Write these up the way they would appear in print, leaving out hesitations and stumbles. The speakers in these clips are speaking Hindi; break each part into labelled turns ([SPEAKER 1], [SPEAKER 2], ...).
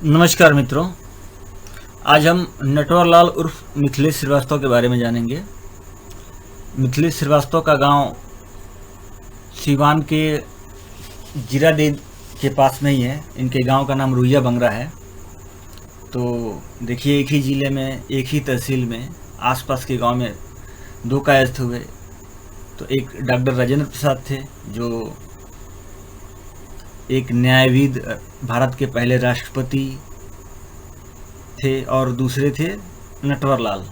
[SPEAKER 1] नमस्कार मित्रों, आज हम नटवरलाल उर्फ मिथिलेश श्रीवास्तव के बारे में जानेंगे। मिथिलेश श्रीवास्तव का गांव सीवान के जीरादेई के पास में ही है। इनके गांव का नाम रुइया बंगरा है। तो देखिए, एक ही ज़िले में, एक ही तहसील में, आसपास के गांव में दो कायस्थ हुए। तो एक डॉक्टर राजेंद्र प्रसाद थे, जो एक न्यायविद, भारत के पहले राष्ट्रपति थे, और दूसरे थे नटवरलाल,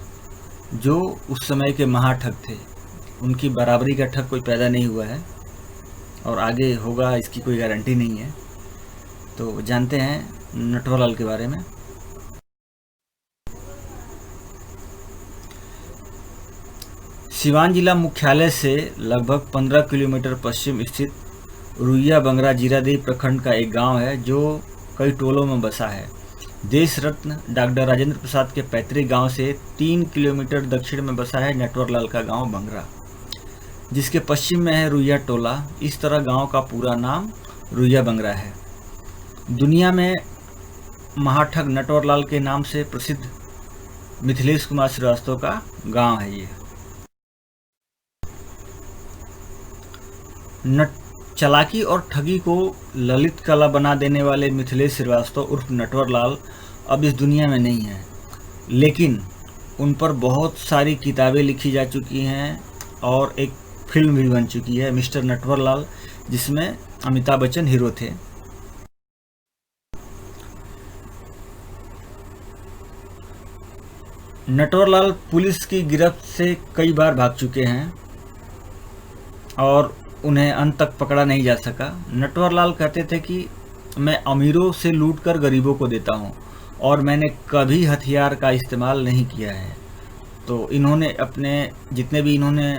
[SPEAKER 1] जो उस समय के महाठग थे। उनकी बराबरी का ठग कोई पैदा नहीं हुआ है और आगे होगा इसकी कोई गारंटी नहीं है। तो जानते हैं नटवरलाल के बारे में। सिवान जिला मुख्यालय से लगभग 15 किलोमीटर पश्चिम स्थित रुइया बंगरा जीरादेई प्रखंड का एक गांव है, जो कई टोलों में बसा है। देश रत्न डॉक्टर राजेंद्र प्रसाद के पैतृक गांव से 3 किलोमीटर दक्षिण में बसा है नटवरलाल का गांव बंगरा, जिसके पश्चिम में है रुइया टोला। इस तरह गांव का पूरा नाम रुइया बंगरा है। दुनिया में महाठग नटवरलाल के नाम से प्रसिद्ध मिथिलेश कुमार श्रीवास्तव का गांव है ये। चालाकी और ठगी को ललित कला बना देने वाले मिथिलेश श्रीवास्तव उर्फ नटवरलाल अब इस दुनिया में नहीं है, लेकिन उन पर बहुत सारी किताबें लिखी जा चुकी हैं और एक फिल्म भी बन चुकी है, मिस्टर नटवरलाल, जिसमें अमिताभ बच्चन हीरो थे। नटवरलाल पुलिस की गिरफ्त से कई बार भाग चुके हैं और उन्हें अंत तक पकड़ा नहीं जा सका। नटवरलाल कहते थे कि मैं अमीरों से लूटकर गरीबों को देता हूं और मैंने कभी हथियार का इस्तेमाल नहीं किया है। तो इन्होंने अपने जितने भी इन्होंने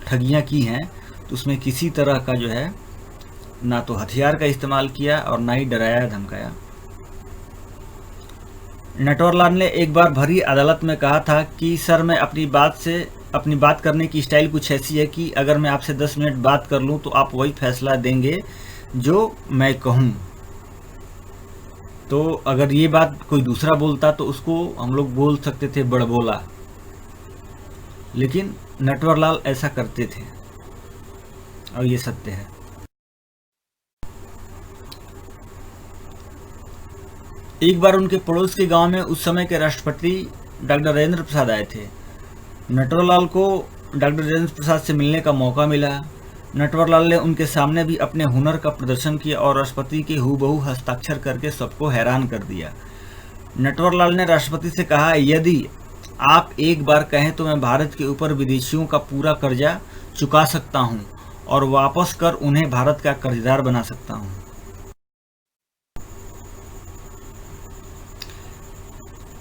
[SPEAKER 1] ठगियां की हैं, तो उसमें किसी तरह का जो है ना तो हथियार का इस्तेमाल किया और ना ही डराया धमकाया। नटवरलाल ने एक बार भरी अदालत में कहा था कि सर, मैं अपनी बात करने की स्टाइल कुछ ऐसी है कि अगर मैं आपसे 10 मिनट बात कर लूं तो आप वही फैसला देंगे जो मैं कहूं। तो अगर ये बात कोई दूसरा बोलता तो उसको हम लोग बोल सकते थे बड़बोला, लेकिन नटवरलाल ऐसा करते थे और ये सत्य है। एक बार उनके पड़ोस के गांव में उस समय के राष्ट्रपति डॉक्टर राजेंद्र प्रसाद आए थे। नटवरलाल को डॉक्टर राजेंद्र प्रसाद से मिलने का मौका मिला। नटवरलाल ने उनके सामने भी अपने हुनर का प्रदर्शन किया और राष्ट्रपति के हूबहू हस्ताक्षर करके सबको हैरान कर दिया। नटवरलाल ने राष्ट्रपति से कहा, यदि आप एक बार कहें तो मैं भारत के ऊपर विदेशियों का पूरा कर्जा चुका सकता हूं और वापस कर उन्हें भारत का कर्जदार बना सकता हूं।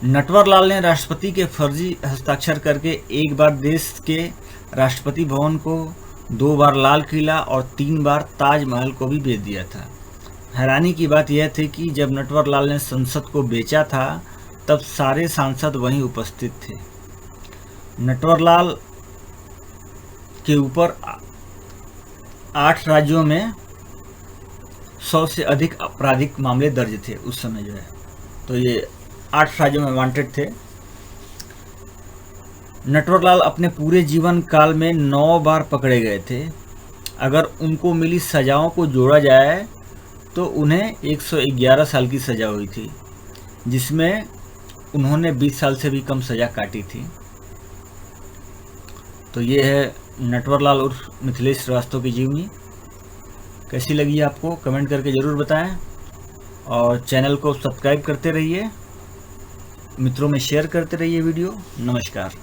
[SPEAKER 1] नटवरलाल ने राष्ट्रपति के फर्जी हस्ताक्षर करके एक बार देश के राष्ट्रपति भवन को, 2 बार लाल किला और 3 बार ताजमहल को भी बेच दिया था। हैरानी की बात यह थी कि जब नटवरलाल ने संसद को बेचा था, तब सारे सांसद वहीं उपस्थित थे। नटवरलाल के ऊपर 8 राज्यों में 100 से अधिक आपराधिक मामले दर्ज थे उस समय जो है। तो ये 8 राज्यों में वांटेड थे। नटवरलाल अपने पूरे जीवन काल में 9 बार पकड़े गए थे। अगर उनको मिली सजाओं को जोड़ा जाए तो उन्हें 111 साल की सजा हुई थी, जिसमें उन्होंने 20 साल से भी कम सजा काटी थी। तो ये है नटवरलाल उर्फ मिथिलेश श्रीवास्तव की जीवनी। कैसी लगी आपको कमेंट करके ज़रूर बताएं और चैनल को सब्सक्राइब करते रहिए, मित्रों में शेयर करते रहिए वीडियो। नमस्कार।